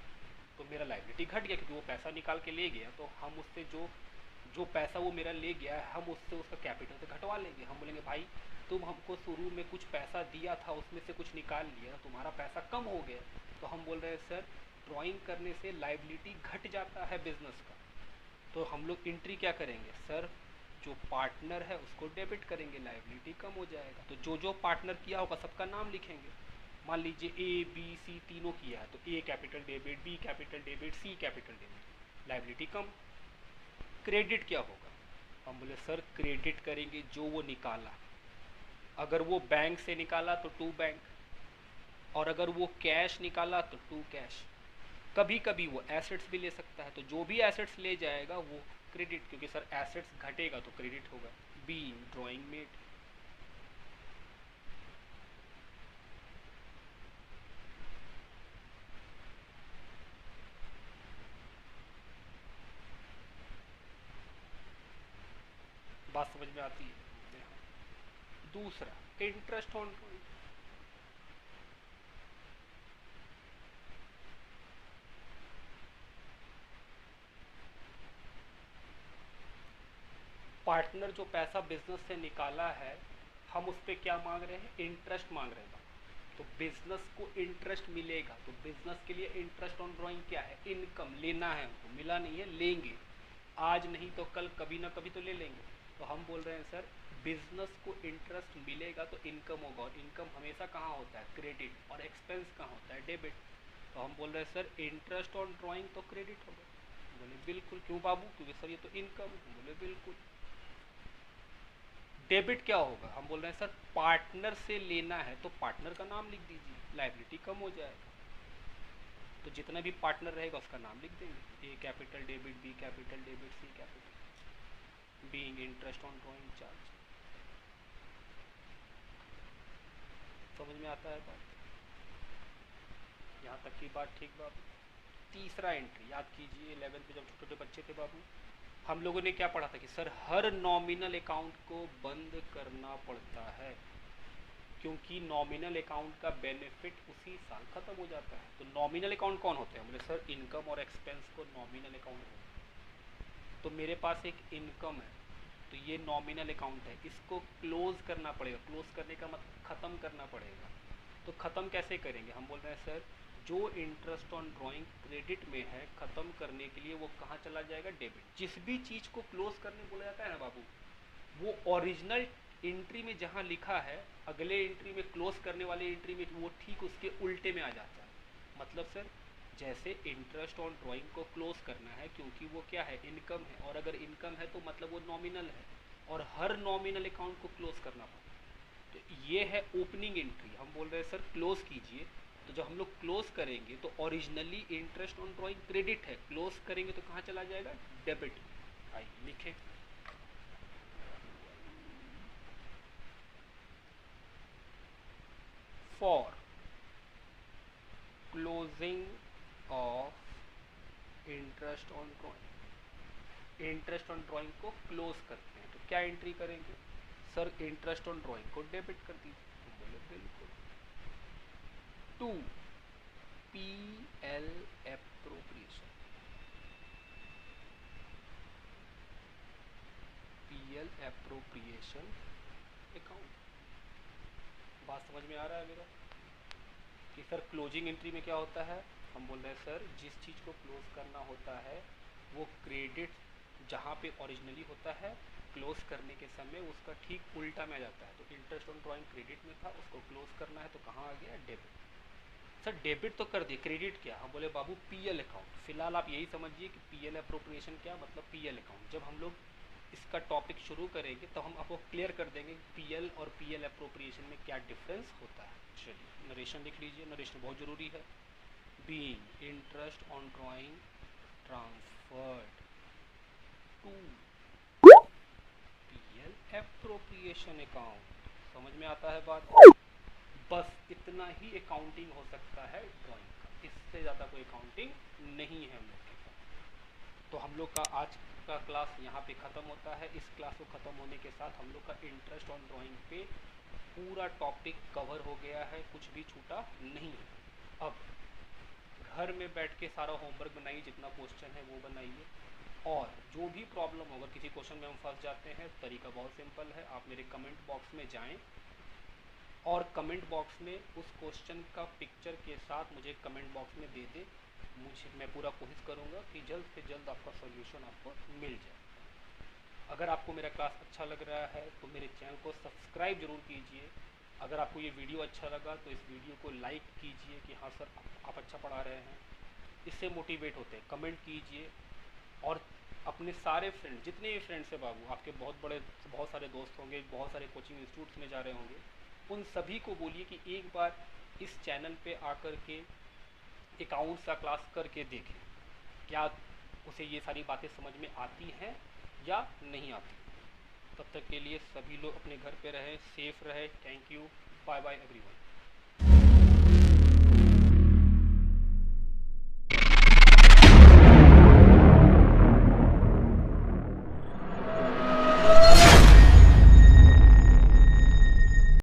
तो मेरा लाइबिलिटी घट गया क्योंकि वो पैसा निकाल के ले गया, तो हम उससे जो जो पैसा वो मेरा ले गया है हम उससे उसका कैपिटल से घटवा लेंगे। हम बोलेंगे भाई तुम हमको शुरू में कुछ पैसा दिया था उसमें से कुछ निकाल लिया, तुम्हारा पैसा कम हो गया। तो हम बोल रहे हैं सर ड्राइंग करने से लाइबिलिटी घट जाता है बिजनेस का। तो हम लोग एंट्री क्या करेंगे सर, जो पार्टनर है उसको डेबिट करेंगे, लाइबिलिटी कम हो जाएगा। तो जो जो पार्टनर किया होगा सबका नाम लिखेंगे। मान लीजिए ए बी सी तीनों किया है तो A capital debit, B capital debit, C capital debit, liability कम। क्रेडिट क्या होगा, हम बोले सर क्रेडिट करेंगे जो वो निकाला। अगर वो बैंक से निकाला तो टू बैंक, और अगर वो कैश निकाला तो टू कैश। कभी कभी वो एसेट्स भी ले सकता है, तो जो भी एसेट्स ले जाएगा वो क्रेडिट, क्योंकि सर एसेट्स घटेगा तो क्रेडिट होगा। Be drawing made. बात समझ में आती है। दूसरा इंटरेस्ट ऑन ड्राइंग। पार्टनर जो पैसा बिजनेस से निकाला है हम उस पर क्या मांग रहे हैं, इंटरेस्ट मांग रहे हैं। तो बिजनेस को इंटरेस्ट मिलेगा, तो बिजनेस के लिए इंटरेस्ट ऑन ड्राइंग क्या है, इनकम लेना है हमको, मिला नहीं है लेंगे, आज नहीं तो कल कभी ना कभी तो ले लेंगे। तो हम बोल रहे हैं सर बिजनेस को इंटरेस्ट मिलेगा तो इनकम होगा, और इनकम हमेशा कहाँ होता है, क्रेडिट, और एक्सपेंस कहाँ होता है, डेबिट। तो हम बोल रहे हैं सर इंटरेस्ट ऑन ड्राइंग तो क्रेडिट होगा। बोले बिल्कुल, क्यों बाबू, क्योंकि सर ये तो इनकम है। बोले बिल्कुल। डेबिट क्या होगा, हम बोल रहे हैं सर पार्टनर से लेना है तो पार्टनर का नाम लिख दीजिए, लाइबिलिटी कम हो जाएगा। तो जितना भी पार्टनर रहेगा उसका नाम लिख देंगे, A capital debit, B capital debit, C capital, being interest on drawing charge. समझ में आता है बात, यहाँ तक की बात ठीक बाबू। तीसरा एंट्री याद कीजिए 11th में जब छोटे छोटे बच्चे थे बाबू, हम लोगों ने क्या पढ़ा था कि सर हर नॉमिनल अकाउंट को बंद करना पड़ता है, क्योंकि नॉमिनल अकाउंट का बेनिफिट उसी साल खत्म हो जाता है। तो नॉमिनल अकाउंट कौन होते हैं, बोले सर इनकम और एक्सपेंस को नॉमिनल अकाउंट होते हैं। तो मेरे पास एक इनकम है तो ये नॉमिनल अकाउंट है, इसको क्लोज करना पड़ेगा। क्लोज करने का मतलब ख़त्म करना पड़ेगा। तो ख़त्म कैसे करेंगे, हम बोल रहे हैं सर जो इंटरेस्ट ऑन ड्राइंग क्रेडिट में है ख़त्म करने के लिए वो कहाँ चला जाएगा, डेबिट। जिस भी चीज़ को क्लोज करने बोला जाता है ना बाबू, वो ओरिजिनल एंट्री में जहाँ लिखा है अगले एंट्री में क्लोज करने वाले एंट्री में वो ठीक उसके उल्टे में आ जाता है। मतलब सर जैसे इंटरेस्ट ऑन ड्राइंग को क्लोज करना है क्योंकि वो क्या है, इनकम है, और अगर इनकम है तो मतलब वो नॉमिनल है, और हर नॉमिनल अकाउंट को क्लोज करना पड़ता है। तो ये है ओपनिंग एंट्री, हम बोल रहे हैं सर क्लोज कीजिए। तो जब हम लोग क्लोज करेंगे तो originally interest on drawing credit है, क्लोज करेंगे तो कहाँ चला जाएगा, डेबिट। आइए लिखें, for closing of interest on drawing. Interest on drawing को क्लोज करते हैं तो क्या एंट्री करेंगे, सर इंटरेस्ट ऑन ड्राइंग को डेबिट कर दीजिए। तो बोले बिल्कुल। To P L appropriation, P L appropriation account. बात समझ में आ रहा है मेरा कि सर क्लोजिंग एंट्री में क्या होता है, हम बोल रहे हैं सर जिस चीज़ को क्लोज करना होता है वो क्रेडिट जहाँ पे ओरिजिनली होता है क्लोज करने के समय उसका ठीक उल्टा में आ जाता है। तो इंटरेस्ट ऑन ड्राइंग क्रेडिट में था, उसको क्लोज करना है तो कहाँ आ गया, डेबिट। सर डेबिट तो कर दिए, क्रेडिट क्या, हम बोले बाबू पीएल अकाउंट। फिलहाल आप यही समझिए कि पीएल अप्रोप्रिएशन क्या मतलब पीएल अकाउंट। जब हम लोग इसका टॉपिक शुरू करेंगे तो हम आपको क्लियर कर देंगे पीएल और पीएल अप्रोप्रिएशन में क्या डिफरेंस होता है। चलिए नरेशन लिख लीजिए, नरेशन बहुत ज़रूरी है। Being interest on drawing transferred to PL appropriation account. समझ में आता है बात? बस इतना ही अकाउंटिंग हो सकता है ड्राइंग का, इससे ज़्यादा कोई अकाउंटिंग नहीं है हम लोग के साथ। तो हम लोग का आज का क्लास यहाँ पे ख़त्म होता है। इस क्लास को ख़त्म होने के साथ हम लोग का इंटरेस्ट ऑन ड्राइंग पे पूरा टॉपिक कवर हो गया है, कुछ भी छूटा नहीं है। अब घर में बैठ के सारा होमवर्क बनाइए, जितना क्वेश्चन है वो बनाइए, और जो भी प्रॉब्लम होगा, किसी क्वेश्चन में हम फंस जाते हैं, तरीका बहुत सिंपल है। आप मेरे कमेंट बॉक्स में जाएं और कमेंट बॉक्स में उस क्वेश्चन का पिक्चर के साथ मुझे कमेंट बॉक्स में दे दे। मैं पूरा कोशिश करूँगा कि जल्द से जल्द आपका सॉल्यूशन आपको मिल जाए। अगर आपको मेरा क्लास अच्छा लग रहा है तो मेरे चैनल को सब्सक्राइब जरूर कीजिए। अगर आपको ये वीडियो अच्छा लगा तो इस वीडियो को लाइक कीजिए कि हाँ सर आप अच्छा पढ़ा रहे हैं, इससे मोटिवेट होते हैं। कमेंट कीजिए और अपने सारे फ्रेंड, जितने भी फ्रेंड्स हैं बाबू, आपके बहुत सारे दोस्त होंगे, बहुत सारे कोचिंग इंस्टीट्यूट्स में जा रहे होंगे, उन सभी को बोलिए कि एक बार इस चैनल पे आकर के अकाउंट्स का क्लास करके देखें, क्या उसे ये सारी बातें समझ में आती हैं या नहीं आती। तब तक के लिए सभी लोग अपने घर पे रहें, सेफ रहें। Thank you, bye bye everyone.